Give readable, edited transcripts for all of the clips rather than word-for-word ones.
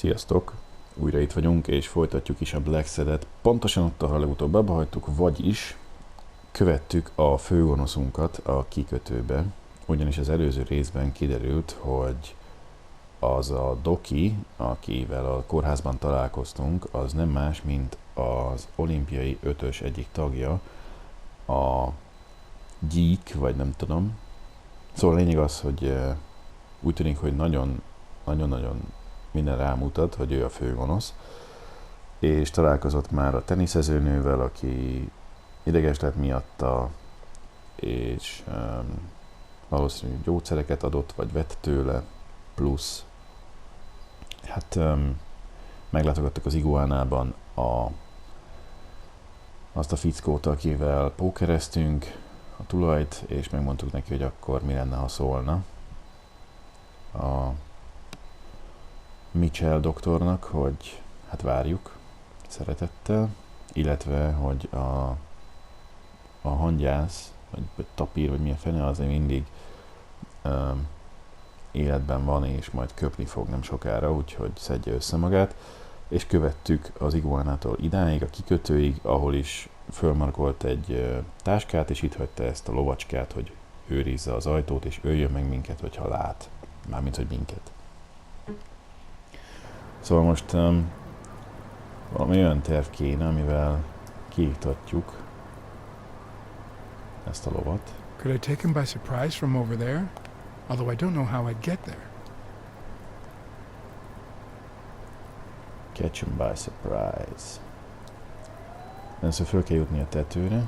Sziasztok! Újra itt vagyunk, és folytatjuk is a Blacksadet. Pontosan ott, ahol legutóbb abba hagytuk, vagyis követtük a főgonoszunkat a kikötőbe, ugyanis az előző részben kiderült, hogy az a Doki, akivel a kórházban találkoztunk, az nem más, mint az olimpiai ötös egyik tagja, a Gyík, vagy nem tudom. Szóval a lényeg az, hogy úgy tűnik, hogy nagyon minden rámutat, hogy ő a főgonosz, és találkozott már a teniszezőnővel, aki ideges lett miatta, és valószínűleg gyógyszereket adott, vagy vett tőle, plusz hát meglátogattak az iguánában azt a fickót, akivel pókereztünk, a tulajt, és megmondtuk neki, hogy akkor mi lenne, ha szólna a Mitchell doktornak, hogy hát várjuk szeretettel, illetve, hogy a hangyász, vagy tapír, vagy milyen fene, az mindig életben van, és majd köpni fog nem sokára, úgyhogy szedje össze magát, és követtük az iguánától idáig, a kikötőig, ahol is fölmarkolt egy táskát, és itt hagyta ezt a lovacskát, hogy őrizze az ajtót, és öljön meg minket, hogyha lát. Mármint, hogy minket. Szóval most valami olyan terv kéne, amivel kiiktatjuk ezt a lovat. Could I take him by surprise from over there? Although I don't know how I'd get there. Catch him by surprise. Először föl kell jutni a tetőre,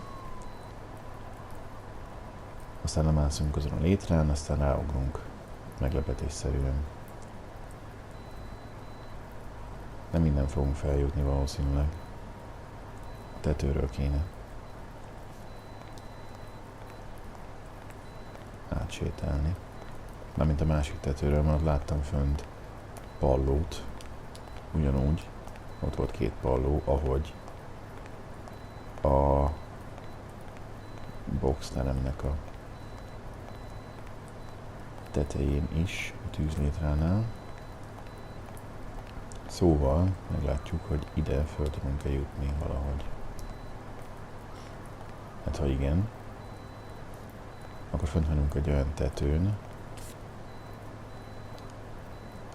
aztán lemászunk azon a létrán, aztán ráugrunk meglepetésszerűen. Nem minden fogunk feljutni valószínűleg. A tetőről kéne átsétálni. Mármint a másik tetőről, mert láttam fönt pallót. Ugyanúgy. Ott volt két palló, ahogy a boxteremnek a tetején is, a tűzlétránál. Szóval meglátjuk, hogy ide föl tudunk-e jutni valahogy. Hát ha igen, akkor fönt vagyunk egy olyan tetőn,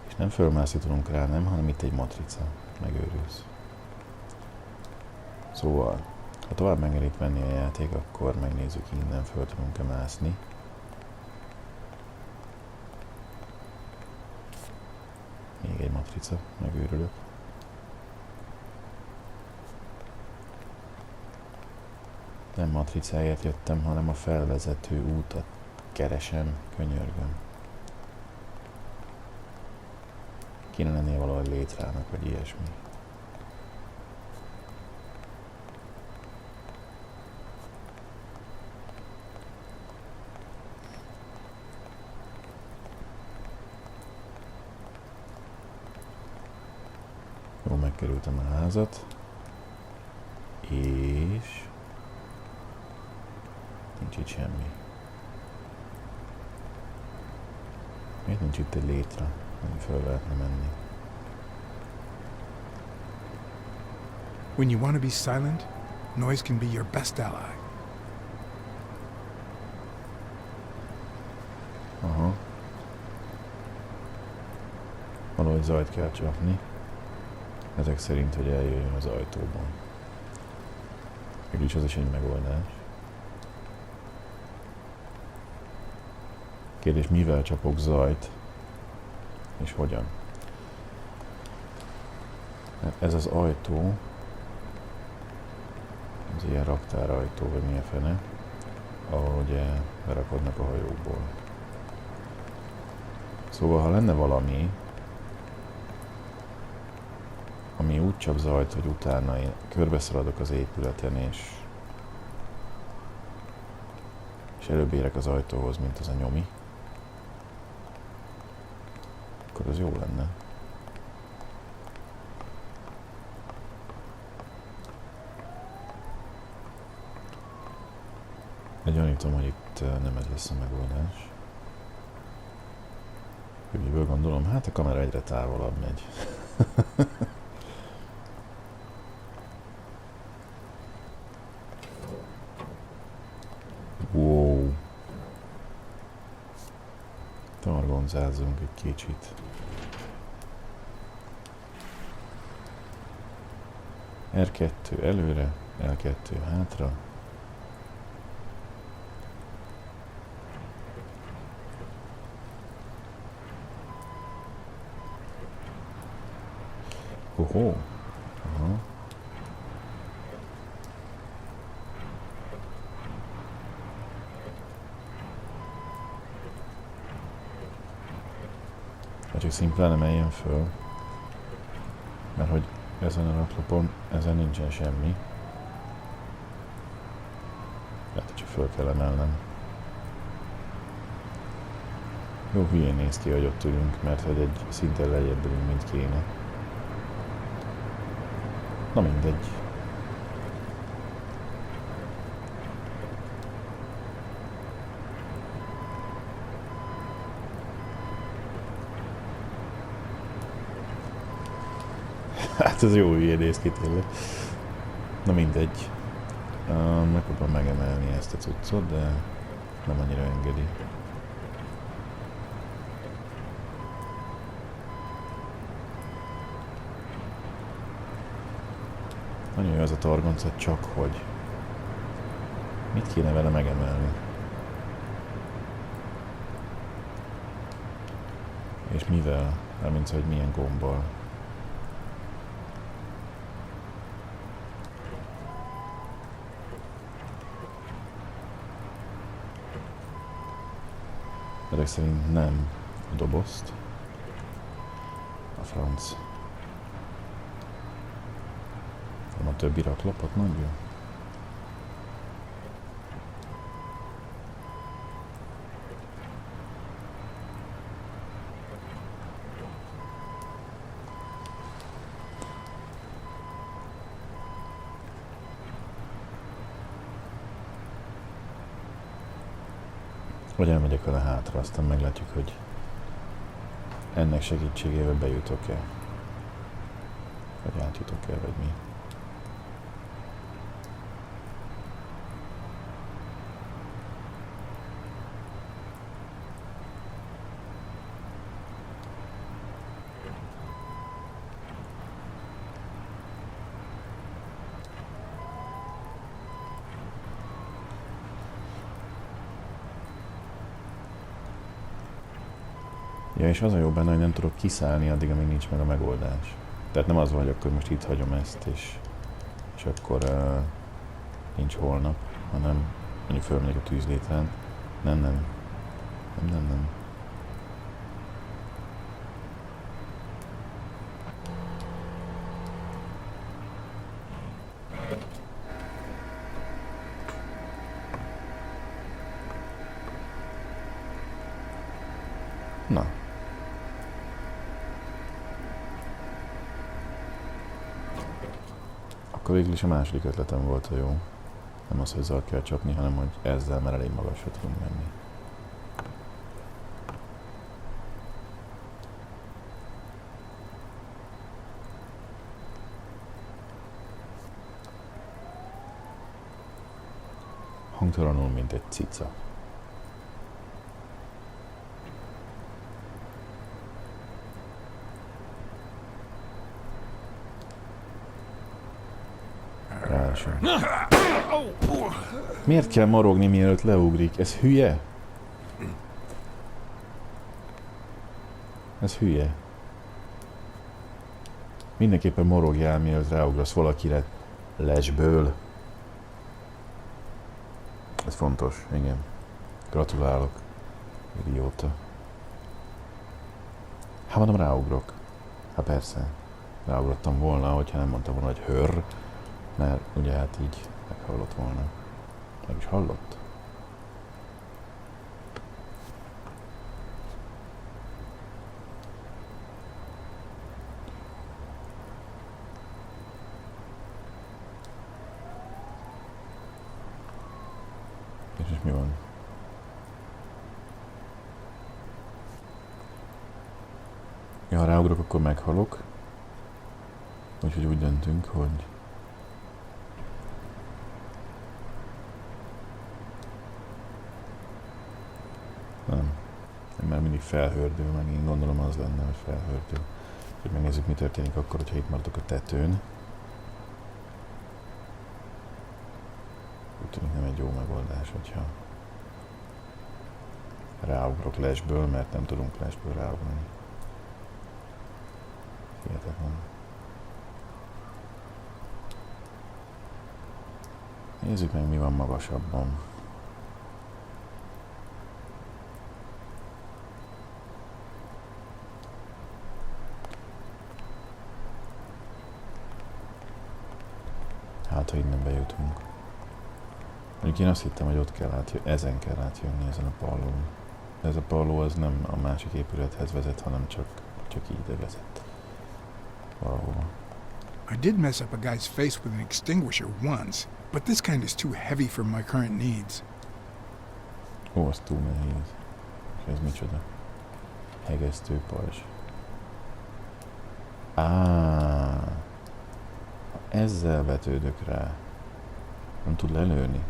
és nem fölmászítunk rá, nem, hanem itt egy matrica, megőrülsz. Szóval, ha tovább megér itt menni a játék, akkor megnézzük, innen föl tudunk-e mászni. Még egy matrica, megőrülök. Nem matricáért jöttem, hanem a felvezető útat keresem, könyörgöm. Kéne lennie valahogy létrának, vagy ilyesmi. Jó, megkerültem a házat, és nincs itt semmi. Miért nincs itt egy létre, ami föl lehetne menni? When you want to be silent, noise can be your best ally. Aha. Valahogy zajt kell csapni. Ezek szerint, hogy eljöjjön az ajtóban. Mégis az is egy megoldás. Kérdés, mivel csapok zajt, és hogyan? Ez az ajtó, az ilyen raktárajtó, vagy milyen fene, ahol ugye berakodnak a hajókból. Szóval, ha lenne valami, ami úgy csap zajt, hogy utána én körbeszaladok az épületen, és előbb érek az ajtóhoz, mint az a nyomi, akkor az jó lenne. Gyanítom, hogy itt nem ez lesz a megoldás. Jövőből gondolom, hát a kamera egyre távolabb megy. Wow. Targonzázzunk egy kicsit. R2 előre, L2 hátra. Hoho. Aha. Csak szimplán emeljen föl, mert hogy ezen a raklapon, ezen nincsen semmi. Lehet, hogy csak föl kell emelnem. Jó hülyén néz ki, hogy ott ülünk, mert hogy egy szinten lejjebb ülünk, mint kéne. Na mindegy. Hát ez jó hülyén néz ki tényleg. Na mindegy. Megpróbálom megemelni ezt a cuccot, de nem annyira engedi. Nagyon jó ez a targoncet, csak hogy mit kéne vele megemelni? És mivel? Mármint, hogy milyen gombbal. Ezek szerint nem a dobozt. A franc. A többi raklapot mondja. Vagy elmegyek vele hátra, aztán meglátjuk, hogy ennek segítségével bejutok-e. Vagy átjutok-e, vagy mi. Ja, és az a jó benne, hogy nem tudok kiszállni addig, amíg nincs meg a megoldás. Tehát nem az van, hogy akkor most itt hagyom ezt, és akkor nincs holnap, hanem mondjuk fölmegyek a tűzlétrán. Nem. Na. Akkor végül is a második ötletem volt a jó. Nem az, hogy zart kell csapni, hanem hogy ezzel már elég magasra tudunk menni. Hangtalanul, mint egy cica. Ráadásul. Miért kell morogni, mielőtt leugrik? Ez hülye? Ez hülye. Mindenképpen morogjál, mielőtt ráugrasz valakire lesből. Ez fontos, igen. Gratulálok. Idióta. Hát mondom, ráugrok. Hát persze. Ráugrottam volna, hogyha nem mondtam volna, hogy hörr. Mert ugye hát így meghallott volna. Meg is hallott. És mi van? Ja, ha ráugrok, akkor meghalok. Úgyhogy úgy döntünk, hogy nem. Én már mindig felhördő, meg én gondolom az lenne, hogy felhördő. Hogy megnézzük, mi történik akkor, hogyha itt maradok a tetőn. Úgy tűnik nem egy jó megoldás, hogyha ráugrok lesből, mert nem tudunk lesből ráugrani. Hihetetlen. Nézzük meg, mi van magasabban. Hát, ha innen bejutunk. Mondjuk én azt hittem, hogy ott kell átjönni, ezen kell átjönni, ezen a pallón. De ez a palló az nem a másik épülethez vezet, hanem csak ide vezet. Valahova. I did mess up a guy's face with an extinguisher once, but this kind is too heavy for my current needs. Ó, az túl nehéz. És ez micsoda? Hegesztő pajzs. Ha ezzel vetődök rá, nem tud lelőni.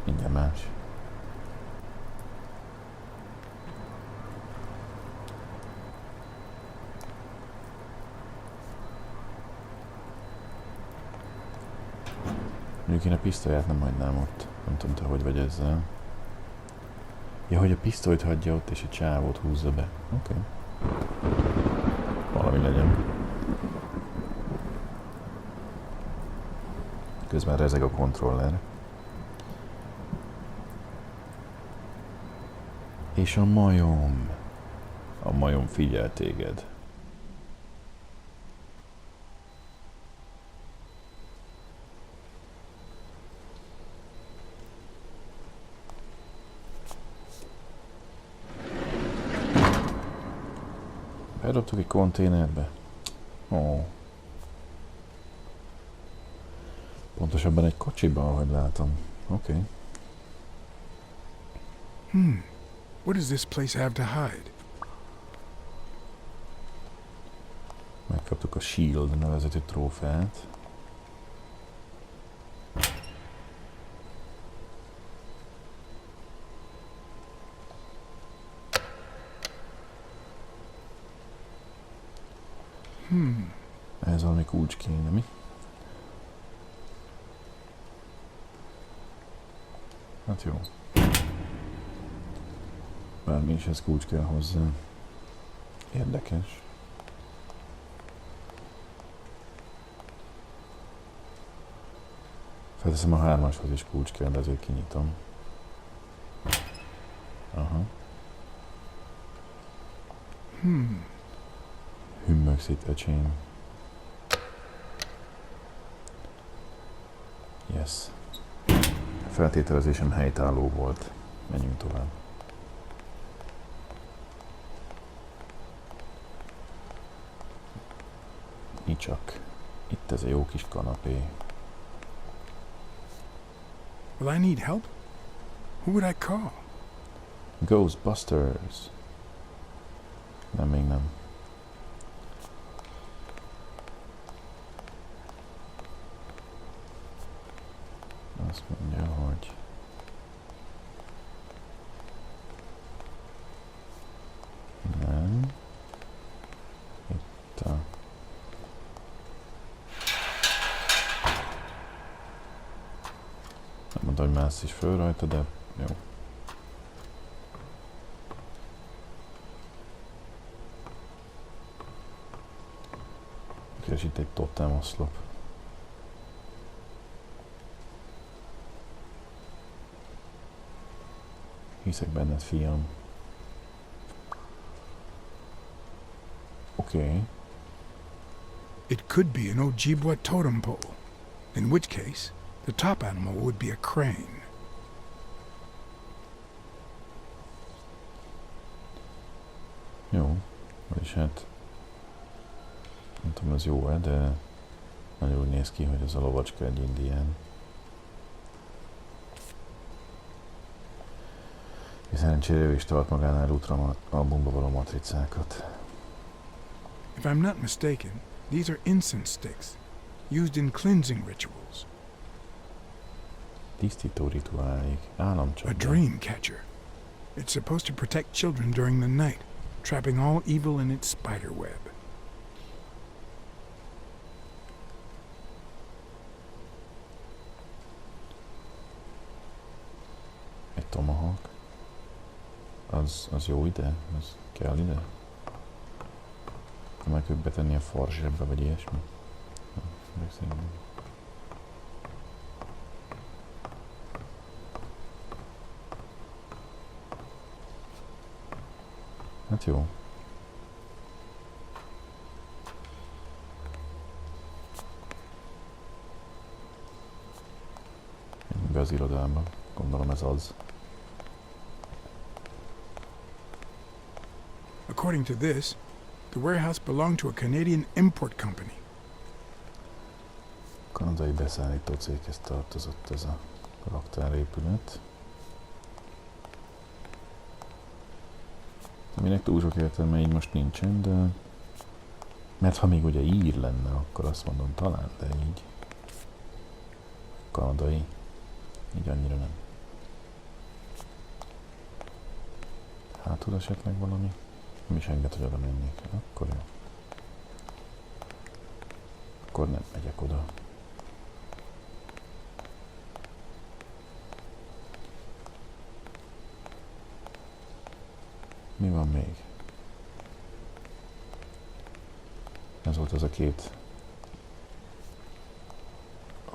Minden más. Mondjuk én a pisztolyát nem hagynám ott. Nem tudom, te hogy vagy ezzel. Ja, hogy a pisztolyt hagyja ott, és a csávót húzza be. Oké. Valami legyen. Közben rezeg a kontroller. És a majom. A majom figyel téged. Eldobtuk egy konténerbe. Ó. Pontosabban egy kocsiba, ahogy látom. Oké. What does this place have to hide? Megkaptuk a Shield nevezetű trófeát. Ez valami kulcs kéne, mi? Hát jó. Bármi is, ez kulcs kell hozzá. Érdekes. Felteszem a 3-ashoz is kulcs kell, de azért kinyitom. Aha. Hümmögsz itt, öcsém. Yes. A feltételezésem helytálló volt. Menjünk tovább. Mi csak. Itt ez a jó kis kanapé. Will I need help? Who would I call? Ghostbusters. Nem, még nem. Azt mondja, hogy nem. Itt a... Nem mondta, hogy mász is föl rajta, de jó. És itt egy totem oszlop. Hiszek benned, fiam. Okay. It could be an Ojibwa totem pole, in which case, the top animal would be a crane. Jó. Vagyis hát... Nem tudom, ez jó-e, de... Nagyon úgy néz ki, hogy ez a lovacska egy indián. És szerencsére ő is tart magánál útra albumba való matricákat. If I'm not mistaken, these are incense sticks, used in cleansing rituals. Tisztító rituálék, A államcsapda. dream catcher. It's supposed to protect children during the night, trapping all evil in its spider web. Egy tomahawk. Az jó ide? Az kell ide? Nem meg betenni a farzsebbe, vagy ilyesmi? Nem. Hát jó. Menjünk be az irodába. Gondolom ez az. According to this, the warehouse belonged to a Canadian import company. Kanadai beszállító céghez tartozott ez a raktárépület. Aminek túl sok értelme így most nincsen, de... Mert ha még ugye ír lenne, akkor azt mondom talán, de így... Kanadai. Így annyira nem. Hátul esetleg valami? Nem is enged, hogy oda mennék. Akkor jó. Akkor nem megyek oda. Mi van még? Ez volt az a két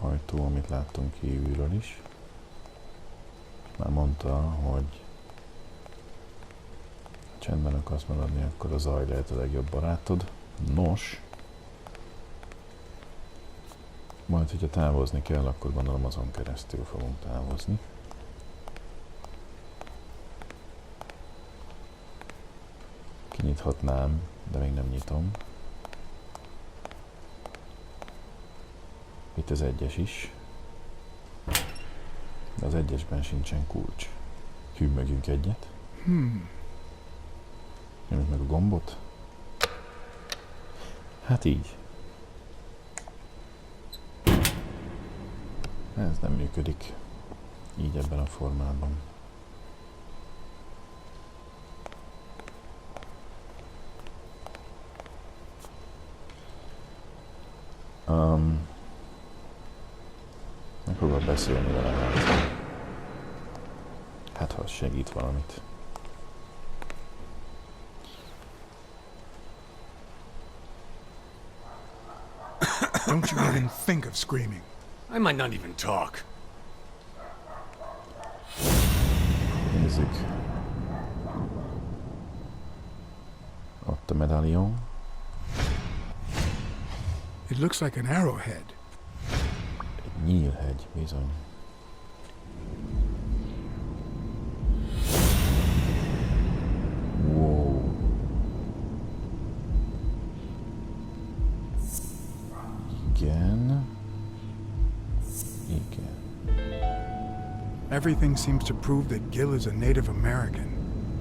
ajtó, amit láttunk kívülről is. Már mondta, hogy csendben akarsz maradni, akkor a zaj lehet a legjobb barátod. Nos, majd, hogyha távozni kell, akkor gondolom azon keresztül fogunk távozni. Kinyithatnám, de még nem nyitom. Itt az egyes is. De az egyesben sincsen kulcs. Hűmögjünk egyet. Nyomjuk meg a gombot. Hát így. Ez nem működik. Így ebben a formában. Megpróbál beszélni vele, hát ha segít valamit. Don't you even think of screaming. I might not even talk. Nézzük. Ott a medalion. It looks like an arrowhead. Egy nyílhegy, bizony. Wow. Igen. Igen. Everything seems to prove that Gil is a Native American,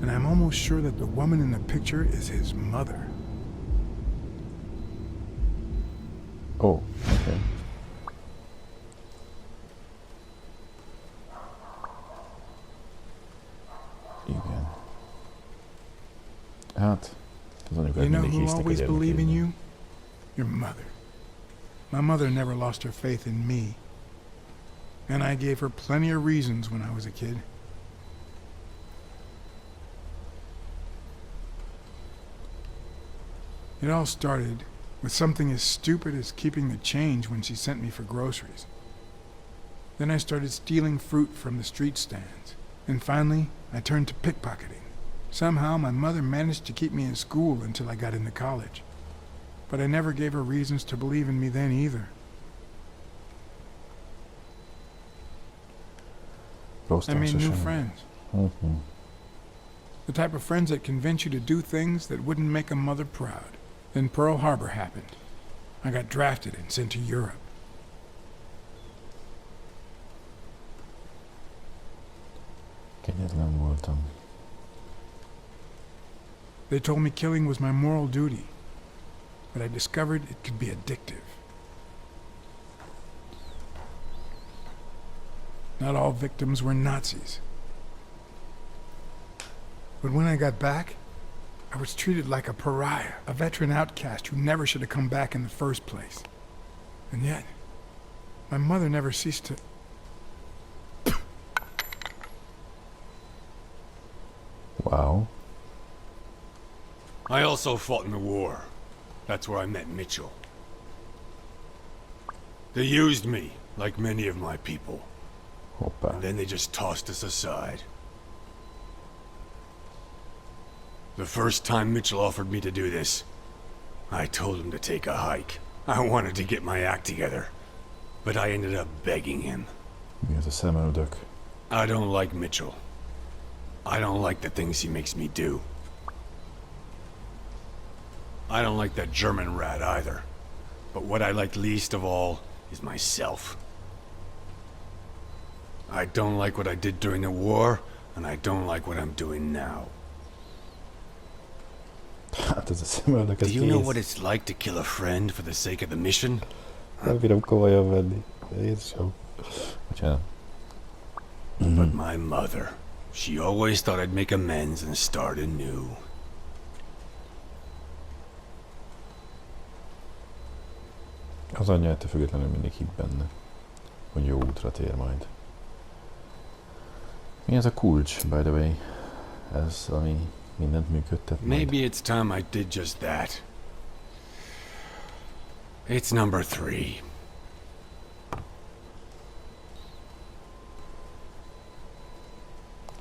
and I'm almost sure that the woman in the picture is his mother. Oh, okay. Igen. Hát, az anyukád You know mindig who hisznek a always believed in gyermekében. you? Your mother. My mother never lost her faith in me. And I gave her plenty of reasons when I was a kid. It all started with something as stupid as keeping the change when she sent me for groceries. Then I started stealing fruit from the street stands. And finally, I turned to pickpocketing. Somehow, my mother managed to keep me in school until I got into college. But I never gave her reasons to believe in me then either. I made new friends. The type of friends that convince you to do things that wouldn't make a mother proud. Then Pearl Harbor happened. I got drafted and sent to Europe. Kegyetlen voltam. They told me killing was my moral duty, but I discovered it could be addictive. Not all victims were Nazis. But when I got back, I was treated like a pariah, a veteran outcast who never should have come back in the first place. And yet, my mother never ceased to... Wow. I also fought in the war. That's where I met Mitchell. They used me, like many of my people. Hoppá. And then they just tossed us aside. The first time Mitchell offered me to do this, I told him to take a hike. I wanted to get my act together, but I ended up begging him. Mi az a szemöldök? I don't like Mitchell. I don't like the things he makes me do. I don't like that German rat either. But what I like least of all is myself. I don't like what I did during the war, and I don't like what I'm doing now. Hát ez a szemöldök, ez Do you know kész. what it's like to kill a friend for the sake of the mission? Nem bírom komolyan venni. Jézusom. Bocsánat. But my mother, she always thought I'd make amends and start anew. Az anyja ettől függetlenül mindig hitt benne, hogy jó útra tér majd. Mi ez a kulcs, by the way? Ez, ami mindent működtet majd. Maybe it's time I did just that. It's number 3.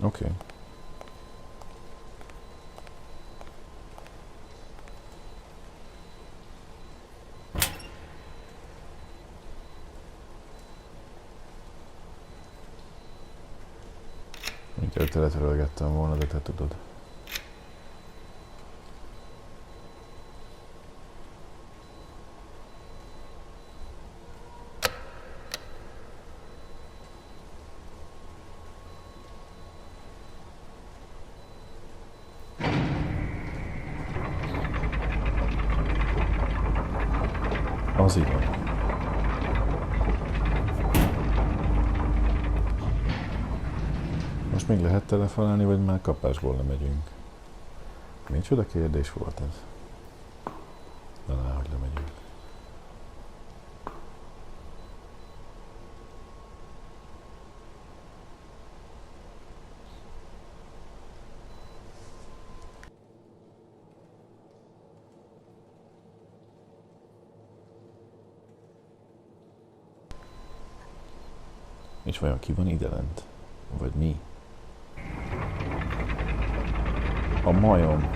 Oké. Okay. Inkább teletörölgettem volna, de te tudod. Az igen. Most még lehet telefonálni, vagy már kapásból lemegyünk? Micsoda kérdés volt ez? De hogy lemegyünk. És vajon ki van ide lent? Vagy mi? A majom.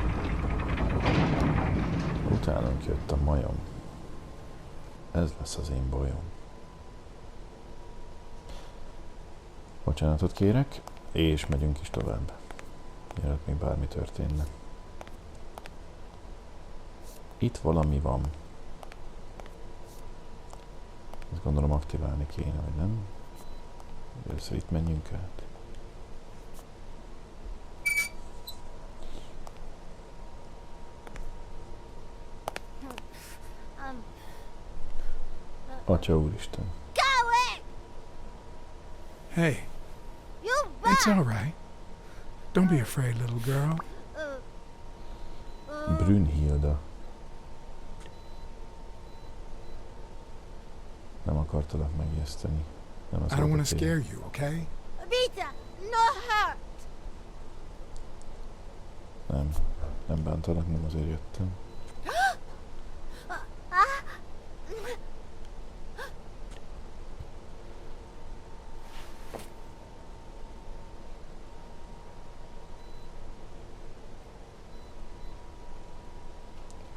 Utánunk jött a majom. Ez lesz az én bajom. Bocsánatot kérek, és megyünk is tovább. Mielőtt még bármi történne. Itt valami van. Ezt gondolom aktiválni kéne, vagy nem? Először itt menjünk át. Atya úristen. Hey, it's all right. Don't be afraid, little girl. Brünnhilda. Nem akartalak megijeszteni. Nem az I don't want volt to a cél. scare you, okay? Rita, no hurt. Nem bántalak, nem azért jöttem.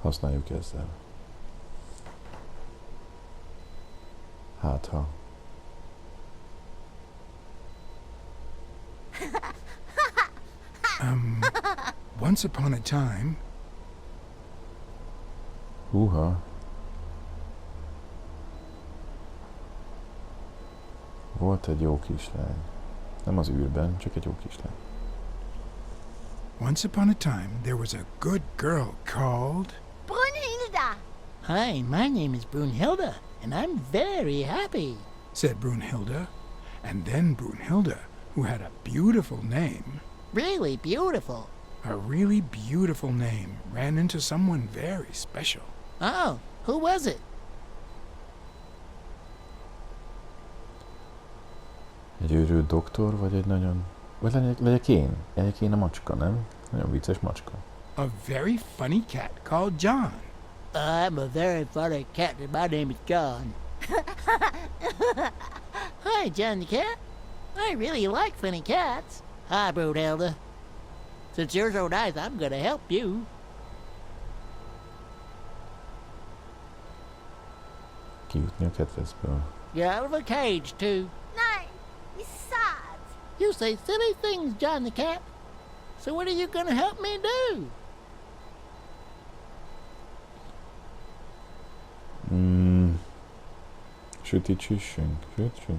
Használjuk ezzel. Hát ha. Once upon a time, Húha. Volt egy jó kislány. Nem az űrben, csak egy jó kislány. Once upon a time, there was a good girl called... Brunhilda. Hi, my name is Brunhilda, and I'm very happy. said Brunhilda. And then Brunhilda, who had a beautiful name, Really beautiful. a really beautiful name, ran into someone very special. Oh, who was it? Egy őrült doktor, vagy egy nagyon... Vagy legyek én a macska, nem? Nagyon vicces macska. A very funny cat called John. I'm a very funny cat, and my name is John. Hi, John the cat. I really like funny cats. Hi, Brunhilda. Since you're so nice, I'm gonna help you. Kijutni a kedvezből. You're out of a cage, too. Nein, he's sad. You say silly things, John the cat. So what are you gonna help me do? Sütit, süssünk.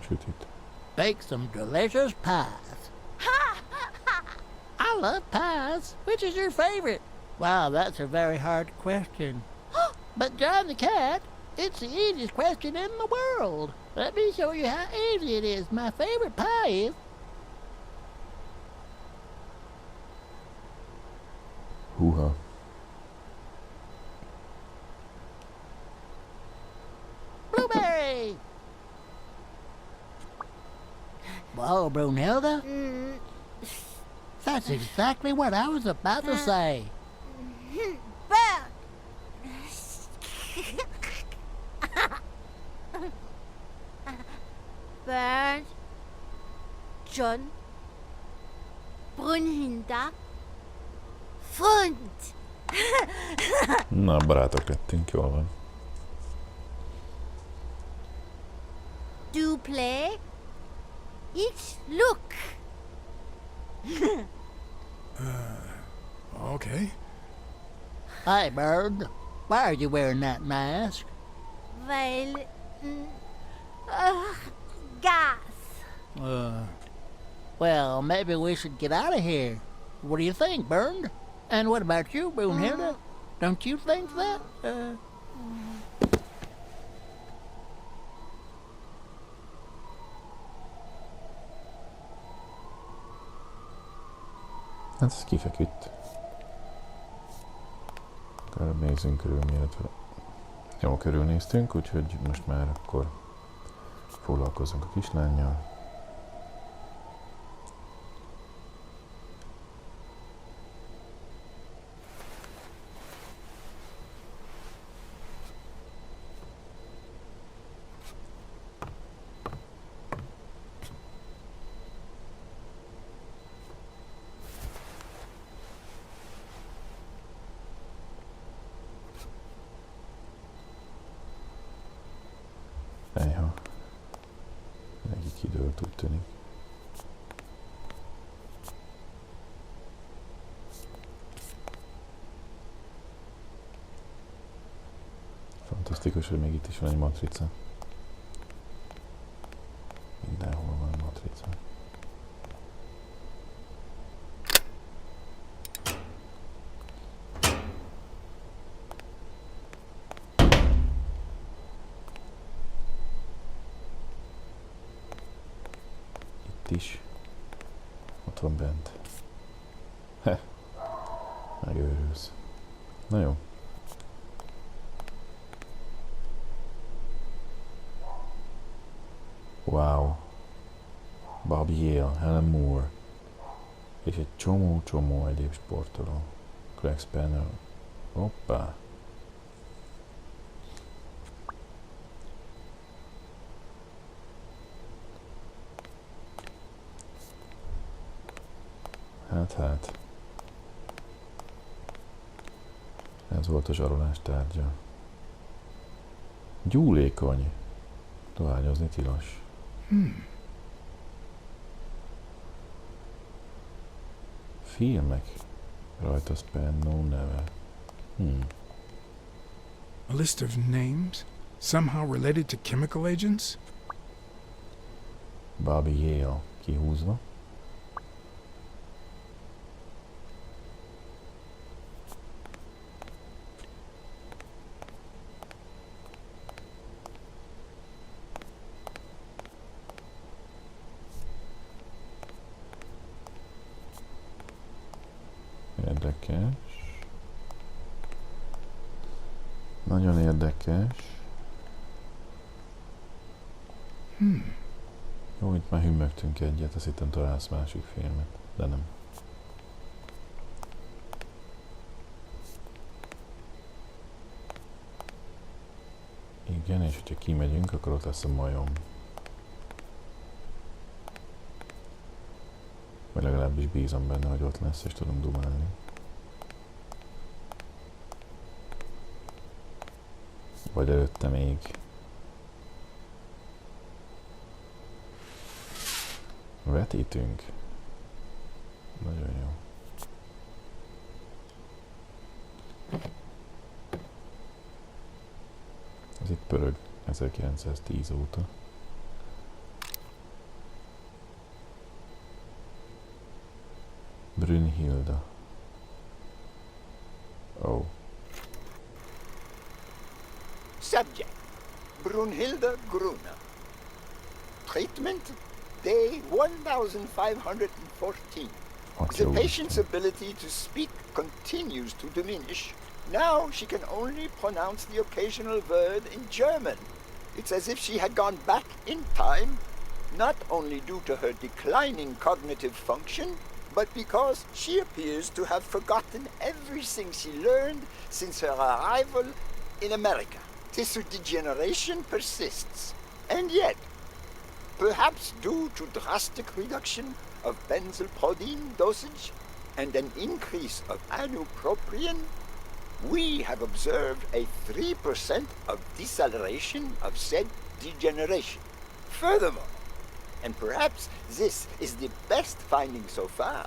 Sütit. Bake some delicious pies. I love pies. Which is your favorite? Wow, that's a very hard question. But John the cat, it's the easiest question in the world. Let me show you how easy it is. My favorite pie is... Húha. Blueberry! Well, Brunhilda, that's exactly what I was about to say. Bird. Bird. John. Brunhilda. Fund. Na, barátok lettünk, jól van. Do play. Ich look. Okay. Hi, Bird. Why are you wearing that mask? Weil. Gas. Well, maybe we should get out of here. What do you think, Bird? And what about you, Brunhilda? Don't you think that? Hát ez kifeküdt. Akkor nézzünk körül, mielőtt jó körülnéztünk, úgyhogy most már akkor foglalkozunk a kislánnyal. Ejha. Neki kidőlt, úgy tűnik. Fantasztikus, hogy még itt is van egy matrica. Mindenhol van matrica. Is. Ott van bent. Megőrülsz. Na jó. Wow. Bobby Yale, Helen Moore. És egy csomó egyéb sportoló. Craig Spanner. Hoppá. Hát. Ez volt a zsarolás tárgya. Gyúlékony. Dohányozni tilos. Filmek. Rajta Spanno neve. A list of names, somehow related to chemical agents? Bobby Yale. Kihúzva. Érdekes. Nagyon érdekes. Jó, itt már hümmögtünk egyet, azt hittem találsz másik filmet, de nem. Igen, és hogyha kimegyünk, akkor ott lesz a majom. Vagy legalábbis bízom benne, hogy ott lesz, és tudunk dumálni. Vagy előtte még. Vetítünk. Nagyon jó. Ez itt pörög 1910 óta. Brünnhilde. Oh. Subject: Brunhilde Gruner. Treatment: Day 1514. The patient's ability to speak continues to diminish. Now she can only pronounce the occasional word in German. It's as if she had gone back in time, not only due to her declining cognitive function, but because she appears to have forgotten everything she learned since her arrival in Amerika. Tissue degeneration persists. And yet, perhaps due to drastic reduction of benzylprodine dosage and an increase of anupropion, we have observed a 3% of deceleration of said degeneration. Furthermore, and perhaps this is the best finding so far,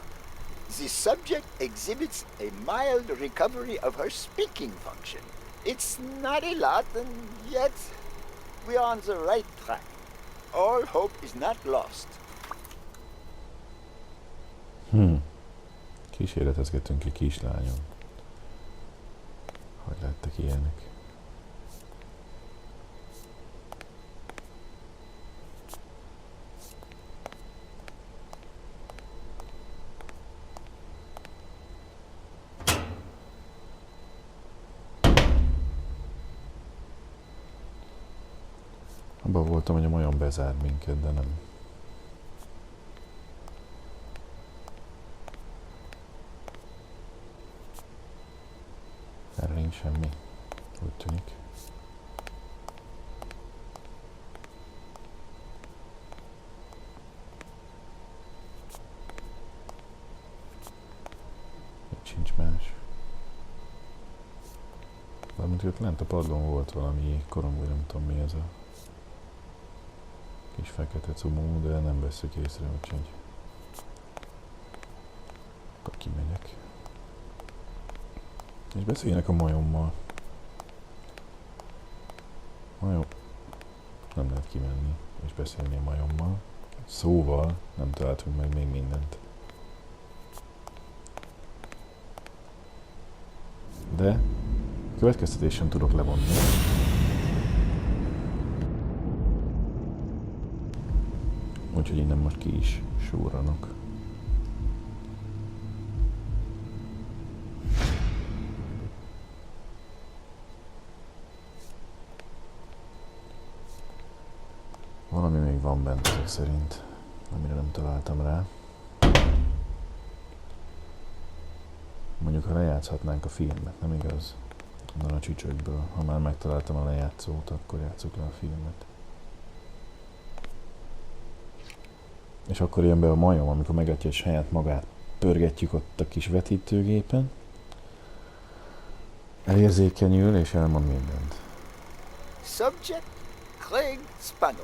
the subject exhibits a mild recovery of her speaking function. It's not a lot, and yet we are on the right track. All hope is not lost. Kísérletezgetünk egy kislányon. Hogy lettek ilyenek? Abban voltam, hogy a majom bezár minket, de nem. Erre nincs semmi, úgy tűnik. Itt sincs más. Valamint ott lent a padlón volt valami korong, vagy nem tudom mi ez a kis fekete cumó, de nem veszük észre, úgyhogy akkor kimegyek. És beszéljenek a majommal. Majom. Nem lehet kimenni és beszélni a majommal. Szóval nem találtunk meg még mindent. De következtetésen tudok levonni. Úgyhogy innen most ki is súranok. Valami még van bent ezek szerint, amire nem találtam rá. Mondjuk, ha lejátszhatnánk a filmet, nem igaz? Onnan a csücsökből. Ha már megtaláltam a lejátszót, akkor játsszuk le a filmet. És akkor jön be a majom, amikor megadja saját magát. Pörgetjük ott a kis vetítőgépen. Elérzékenyül és elmond mindent. Subject: Craig Spano.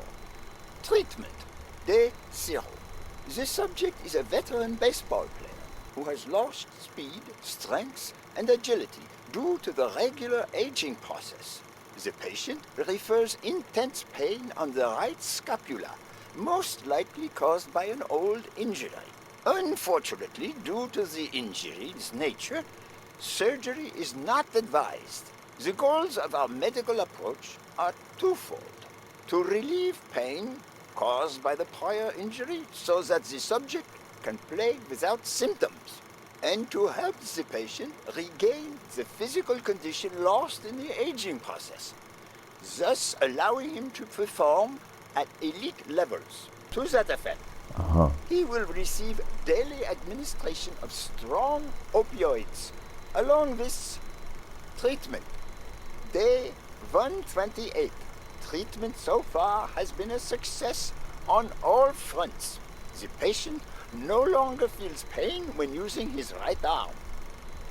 Treatment: Day 0. The subject is a veteran baseball player who has lost speed, strength, and agility due to the regular aging process. The patient refers intense pain on the right scapula, most likely caused by an old injury. Unfortunately, due to the injury's nature, surgery is not advised. The goals of our medical approach are twofold: to relieve pain caused by the prior injury so that the subject can play without symptoms, and to help the patient regain the physical condition lost in the aging process, thus allowing him to perform at elite levels. To that effect, Aha, he will receive daily administration of strong opioids along this treatment. Day 128. Treatment so far has been a success on all fronts. The patient no longer feels pain when using his right arm,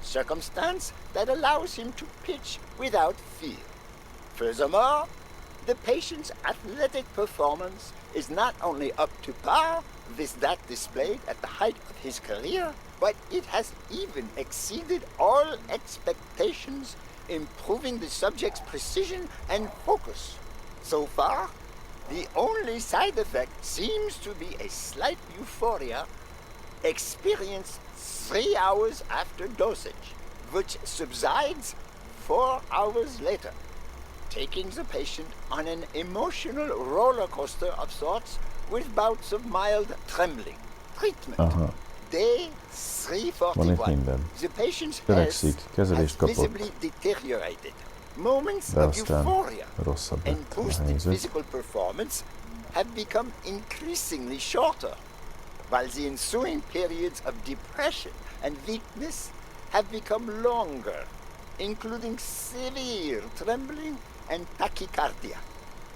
circumstance that allows him to pitch without fear. Furthermore, the patient's athletic performance is not only up to par with that displayed at the height of his career, but it has even exceeded all expectations, improving the subject's precision and focus. So far, the only side effect seems to be a slight euphoria experienced 3 hours after dosage, which subsides 4 hours later, taking the patient on an emotional roller coaster of sorts with bouts of mild trembling. Treatment. aha. Day Van itt 341. minden. The patient's Öregszik, health kezelést has kapott, visibly deteriorated. Moments de of aztán euphoria rosszabb and lett a boosted helyzet. physical performance have become increasingly shorter, while the ensuing periods of depression and weakness have become longer, including severe trembling and tachycardia.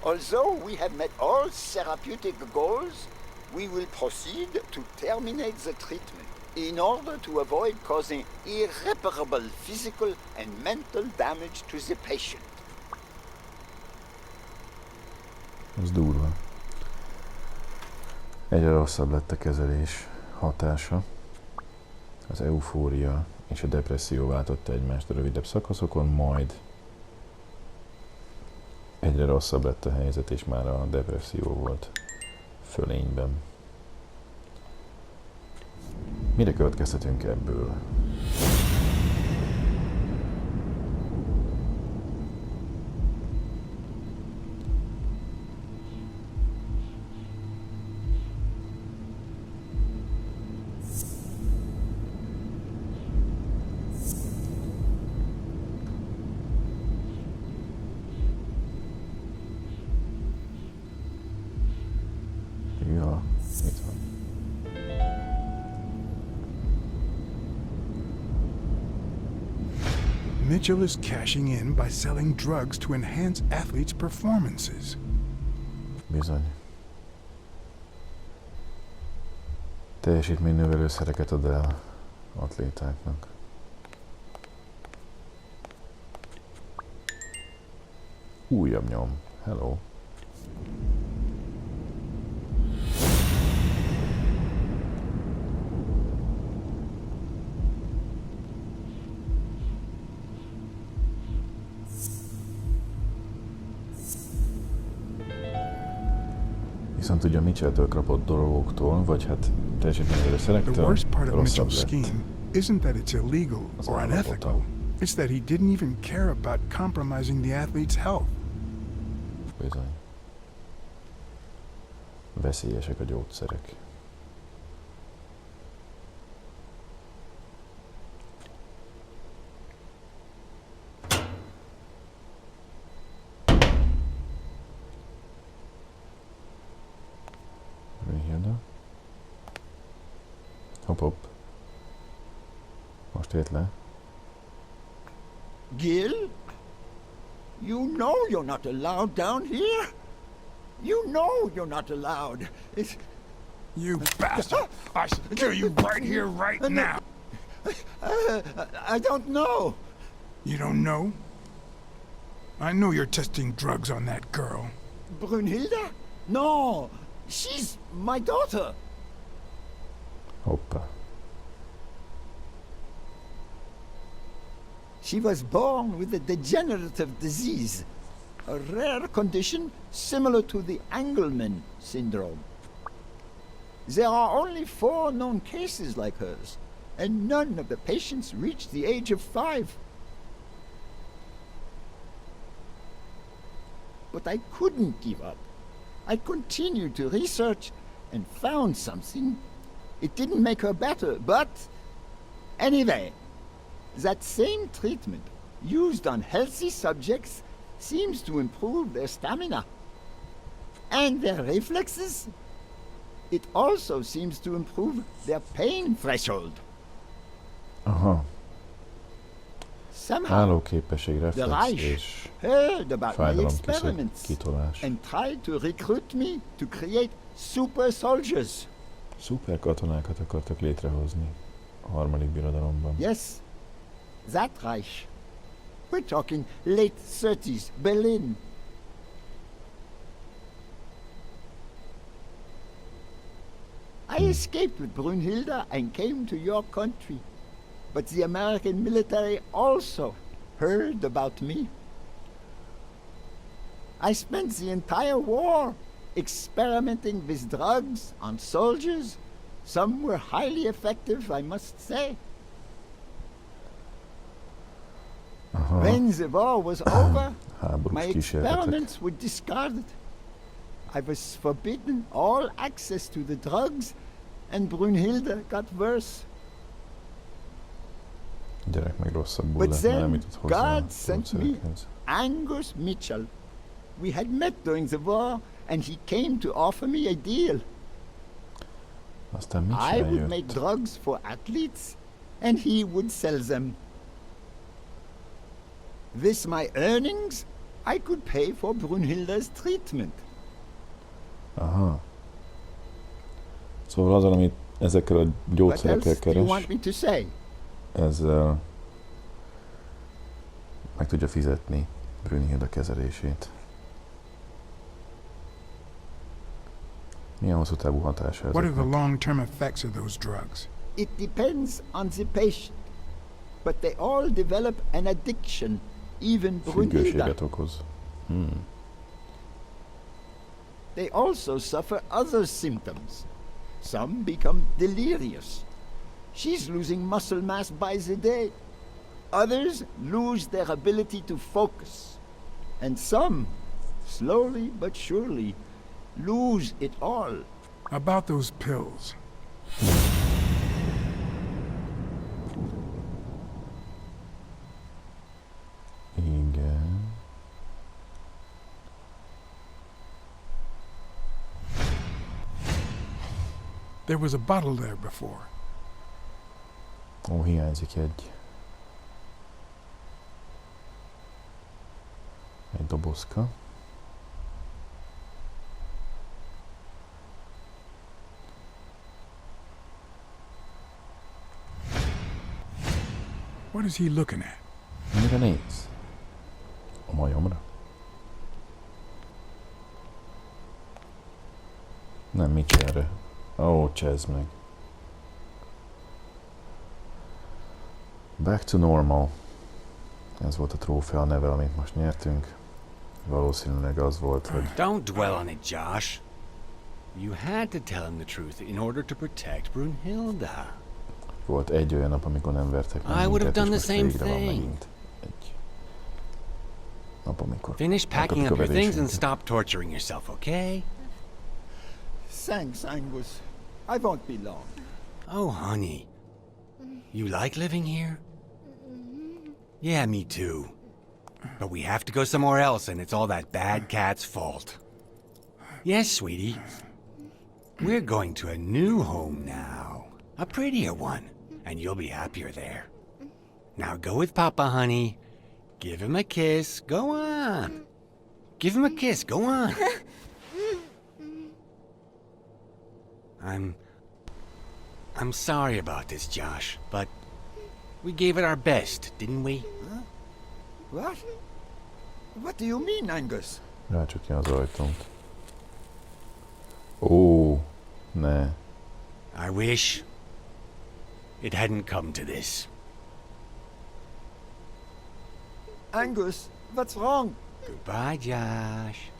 Although we have met all therapeutic goals, we will proceed to terminate the treatment in order to avoid causing irreparable physical and mental damage to the patient. Ez durva. Egyre rosszabb lett a kezelés hatása. Az eufória és a depresszió váltotta egymást a rövidebb szakaszokon, majd egyre rosszabb lett a helyzet, és már a depresszió volt fölényben. Mire következtetünk ebből? Ja, itt van. Mitchell is cashing in by selling drugs to enhance athletes' performances. Bizony. Teljesítménynövelő szereket ad el atlétáknak. Újabb nyom. Hello. Viszont ugye a Mitchell-től kapott dolgoktól, vagy hát teljesítménynövelő The szerektől worst part of rosszabb Mitchell's lett. scheme isn't that it's illegal Az or állapota. unethical. It's that he didn't even care about compromising the athlete's health. Bizony. Veszélyesek a gyógyszerek. Hilda. Hopp, hopp. Most ért le. Gil? You know you're not allowed down here. You know you're not allowed. It's... You bastard! I should kill you right here, right now! I don't know. You don't know? I know you're testing drugs on that girl. Brunhilde? No, she's my daughter. Hoppa. She was born with a degenerative disease, a rare condition similar to the Engelmann syndrome. There are only 4 known cases like hers, and none of the patients reach the age of 5. But I couldn't give up. I continued to research and found something. It didn't make her better, but Anyway, that same treatment used on healthy subjects seems to improve their stamina and their reflexes. It also seems to improve their pain threshold. Aha. Somehow, Állóképesség, the reflex Reich és heard about my fájdalom experiments kitolás. and tried to recruit me to create super soldiers. Szuper katonákat akartak létrehozni a harmadik birodalomban. Yes, that Reich. We're talking late 30s, Berlin. I escaped with Brunhilde and came to your country. But the American military also heard about me. I spent the entire war experimenting with drugs on soldiers. Some were highly effective, I must say. Aha. When the war was over, Háborús my kísérletek. experiments were discarded. I was forbidden all access to the drugs, and Brunhilde got worse. A gyerek meg rosszabbul But lett, mert nem then jutott hozzá a God sent me gyógyszerekhez. Angus Mitchell. We had met during the war, and he came to offer me a deal. Aztán I Mitchell would make jött. drugs for athletes, and he would sell them. With my earnings, I could pay for Brunhilde's treatment. Aha. Szóval azon, amit ezekkel a What gyógyszerekkel else do you want keres, me to say? ezzel meg tudja fizetni Brünnhilde kezelését. Milyen hosszú távú hatása What are the ezeknek? long-term effects of those drugs? It depends on the patient, but they all develop an addiction, even Brunhilde. Függőséget okoz. They also suffer other symptoms. Some become delirious. She's losing muscle mass by the day. Others lose their ability to focus. And some, slowly but surely, lose it all. About those pills. Igen. There was a bottle there before. Ó, hiányzik egy dobozka. What is he looking at? Mire néz? A majomra? Nem, Mitchellre. Ó, csezd meg. Back to normal. Ez volt a trófea neve, amit most nyertünk. Valószínűleg az volt, hogy Don't dwell on it, Josh. You had to tell him the truth in order to protect Brunhilde. volt egy olyan nap, amikor nem vertek meg I would have minket, és done the most same végre van thing. megint egy nap, amikor Finish packing up your megkapjuk a things and verésünket. stop torturing yourself, okay? Thanks, Angus. I won't be long. Oh, honey. You like living here? Yeah, me too. But we have to go somewhere else, and it's all that bad cat's fault. Yes, sweetie. We're going to a new home now. A prettier one. And you'll be happier there. Now go with Papa, honey. Give him a kiss. Go on. Give him a kiss. Go on. I'm sorry about this, Josh, but we gave it our best, didn't we? What? What do you mean, Angus? Rácsukja az ajtót. Ó, ne. I wish it hadn't come to this. Angus, what's wrong? Goodbye, Josh.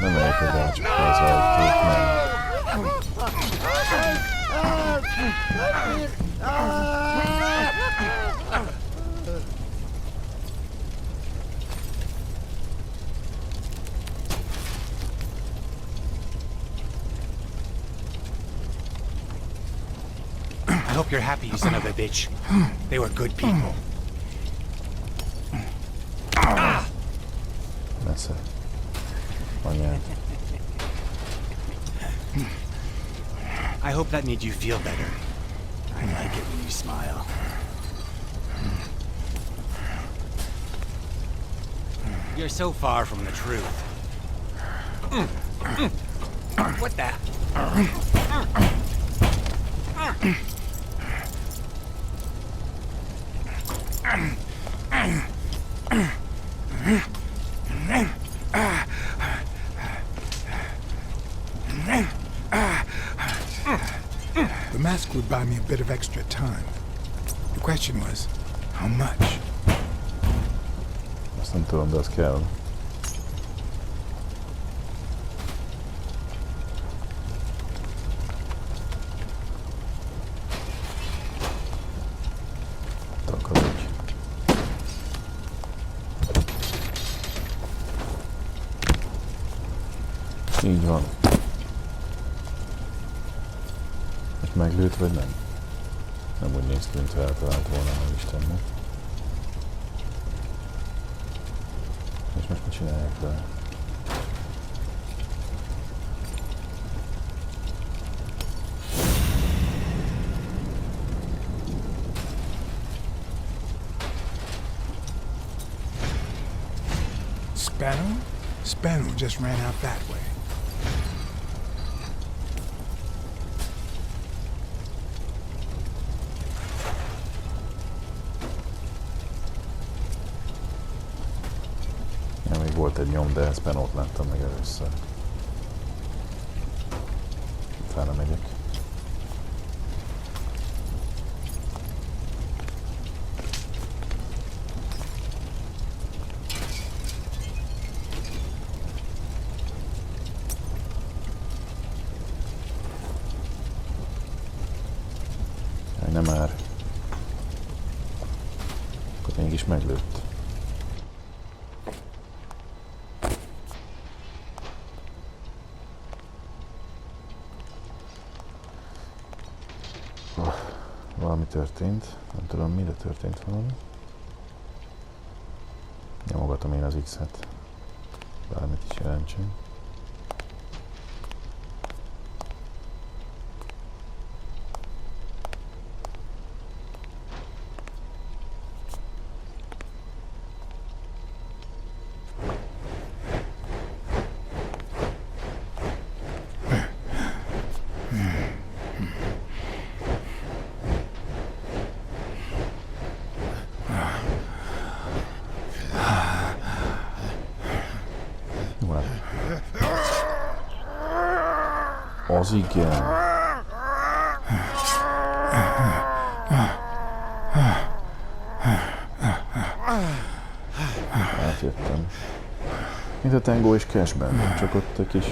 Nem lehet, hogy rácsukja az ajtót, nem. hope you're happy, you son of a bitch. They were good people. Messze. Anyád. I hope that made you feel better. I like it when you smile. You're so far from the truth. What the? The mask would buy me a bit of extra time. The question was, how much? Azt nem tudom, de az kell. Takarodj. Így van. Most meglőtt, vagy nem? Nem úgy néz ki, mintha eltalált volna, ha Istennek. És most mit csinálják vele? Spanner? Spanner just ran out that way. Ja, még volt egy nyom, de ezt Benót láttam meg először. Utána megyek. Jaj, nem már. Akkor mégis meglőtt. Valami történt, nem tudom mire történt valami. Nyomogatom én az X-et, bármit is jelentsen. Az igen. Átjöttem. Mint a Tango és Cashben, csak ott egy kis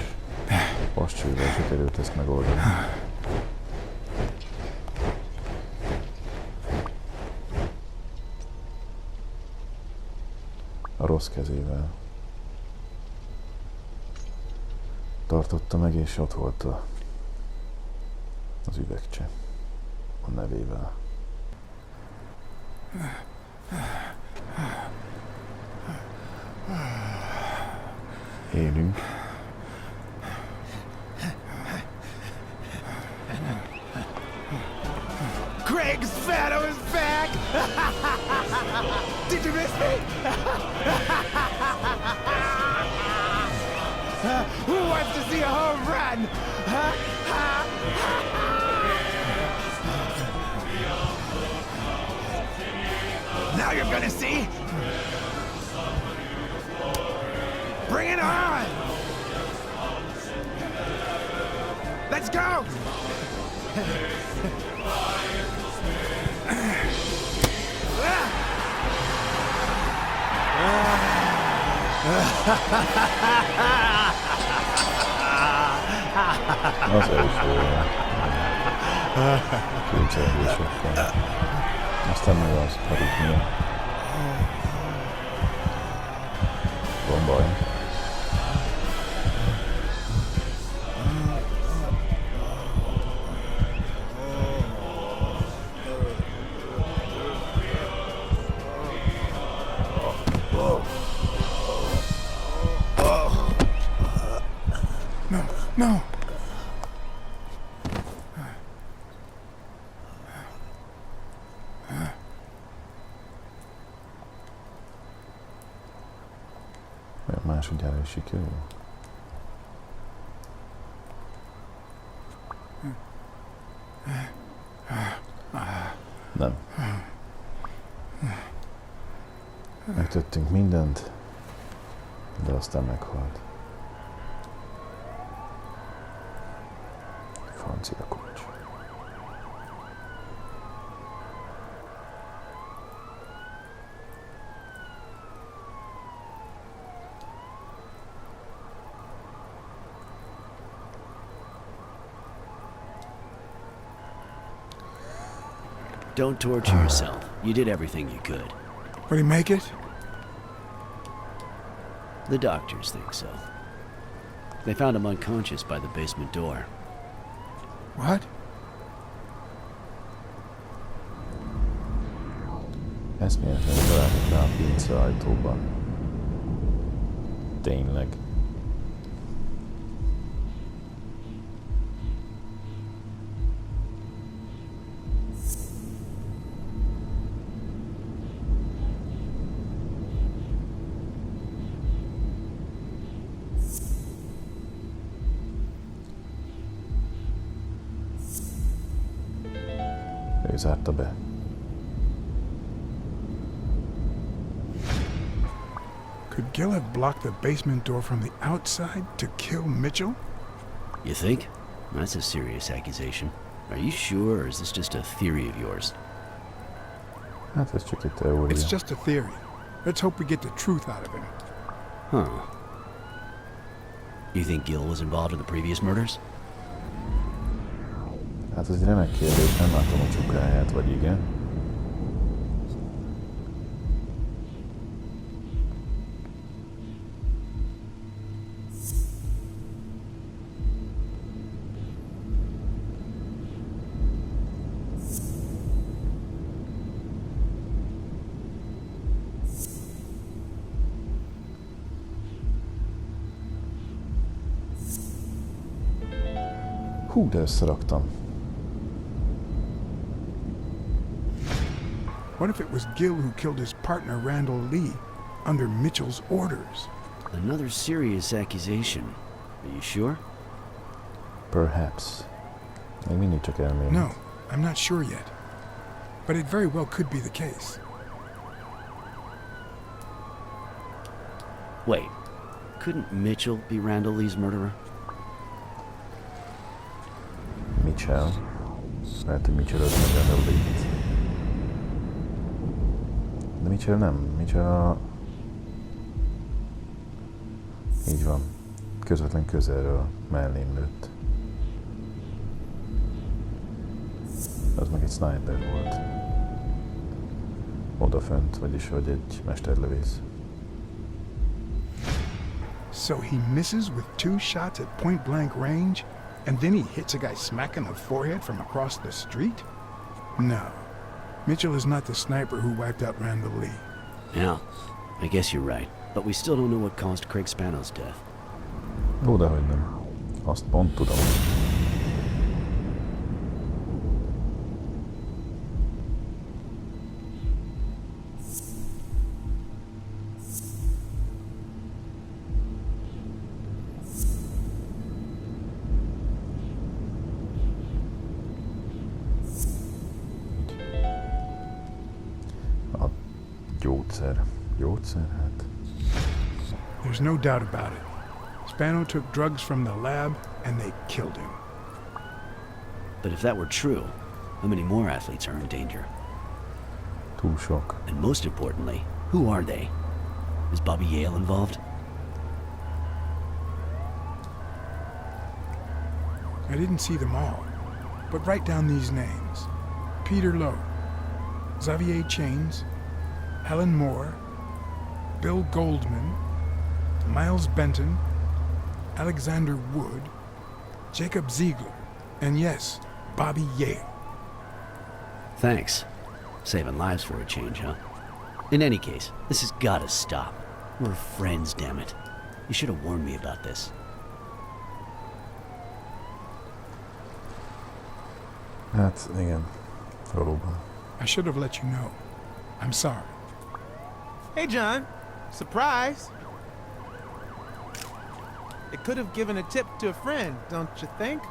pascsővel sikerült ezt megoldani. A rossz kezével. Tartotta meg, és ott volt az üvegcse a nevével. Élünk. Craig's Shadow is back! Did you miss me? Who wants to see a home run? Now you're gonna see. Bring it on! Let's go! Az első kétszerűséggel. Aztán meg az aritmia. Van baj. No! Másodjára is sikerül? Nem. Megtettünk mindent, de aztán meghalt. Francia kulcs. Don't torture yourself. You did everything you could. Would he make it? The doctors think so. They found him unconscious by the basement door. What? Eszméletlenül találtak rá a pince ajtóban. Tényleg. Ő zárta be. Could Gil have blocked the basement door from the outside to kill Mitchell? You think? That's a serious accusation. Are you sure, or is this just a theory of yours? Hát ez csak egy teória. It's just a theory. Let's hope we get the truth out of him. Huh. You think Gil was involved in the previous murders? Hát ez egy remek kérdés, nem látom a csukáját, vagy igen? Hú, de összeraktam. What if it was Gil who killed his partner Randall Lee under Mitchell's orders? Another serious accusation. Are you sure? Perhaps. Még mindig csak elmélet. No, I'm not sure yet. But it very well could be the case. Wait. Couldn't Mitchell be Randall Lee's murderer? Mitchell. Lehet, hogy Mitchell az meg Randall Lee-t. De Mitchell nem. Mitchell a... Így van. Közvetlen közelről mellém lőtt. Az meg egy sniper volt. Odafönt, vagyis hogy egy mesterlövész. So he misses with 2 shots at point-blank range, and then he hits a guy smack in the forehead from across the street? No. Mitchell is not the sniper who wiped out Randall Lee. Yeah, I guess you're right. But we still don't know what caused Craig Spano's death. Ó, dehogy nem. Azt pont tudom. Gyógyszer, hát. There's no doubt about it. Spano took drugs from the lab, and they killed him. But if that were true, how many more athletes are in danger? Túl sok. And most importantly, who are they? Is Bobby Yale involved? I didn't see them all, but write down these names. Peter Lowe, Xavier Chains, Helen Moore, Bill Goldman, Miles Benton, Alexander Wood, Jacob Ziegler, and yes, Bobby Yale. Thanks. Saving lives for a change, huh? In any case, this has gotta stop. We're friends, damn it. You should have warned me about this. Hát, igen. Valóban. I should have let you know. I'm sorry. Hey, John. Surprise. It could have given a tip to a friend, don't you think?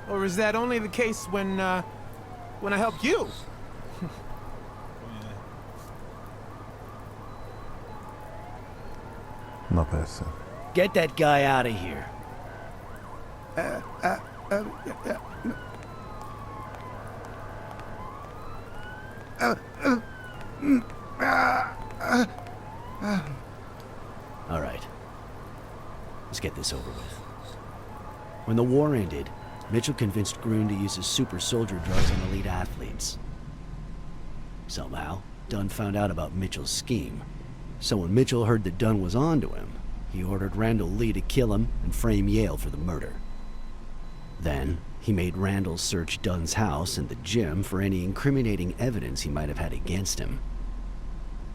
Or is that only the case when I helped you? Na persze. Get that guy out of here. All right. Let's get this over with. When the war ended, Mitchell convinced Groon to use his super soldier drugs on elite athletes. Somehow, Dunn found out about Mitchell's scheme. So when Mitchell heard that Dunn was onto him, he ordered Randall Lee to kill him and frame Yale for the murder. Then, he made Randall search Dunn's house and the gym for any incriminating evidence he might have had against him.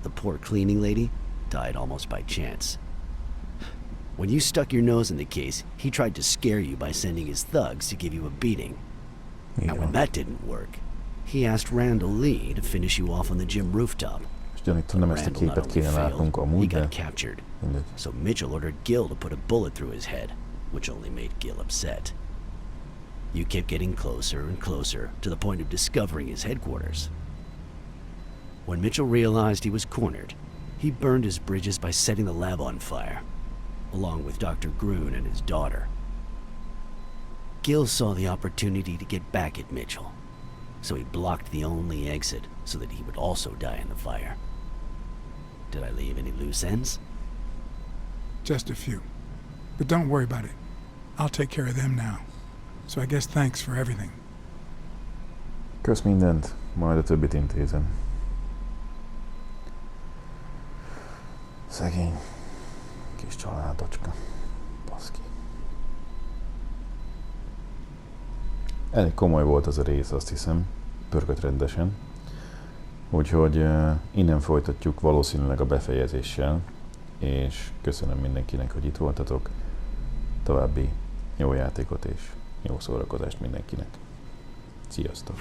The poor cleaning lady died almost by chance. When you stuck your nose in the case, he tried to scare you by sending his thugs to give you a beating. And when that didn't work, he asked Randall Lee to finish you off on the gym rooftop. Nem ezt a képet kéne látnunk amúgy, de... He got captured. So Mitchell ordered Gil to put a bullet through his head, which only made Gil upset. You kept getting closer and closer to the point of discovering his headquarters. When Mitchell realized he was cornered, he burned his bridges by setting the lab on fire, along with Dr. Groon and his daughter. Gil saw the opportunity to get back at Mitchell, so he blocked the only exit so that he would also die in the fire. Did I leave any loose ends? Just a few. But don't worry about it. I'll take care of them now. So I guess thanks for everything. Kösz mindent, majd a többit intézem. Szegény kis családocska. Baszki. Elég komoly volt az a rész, azt hiszem. Pörgött rendesen. Úgyhogy innen folytatjuk valószínűleg a befejezéssel. És köszönöm mindenkinek, hogy itt voltatok. További jó játékot és jó szórakozást mindenkinek. Sziasztok!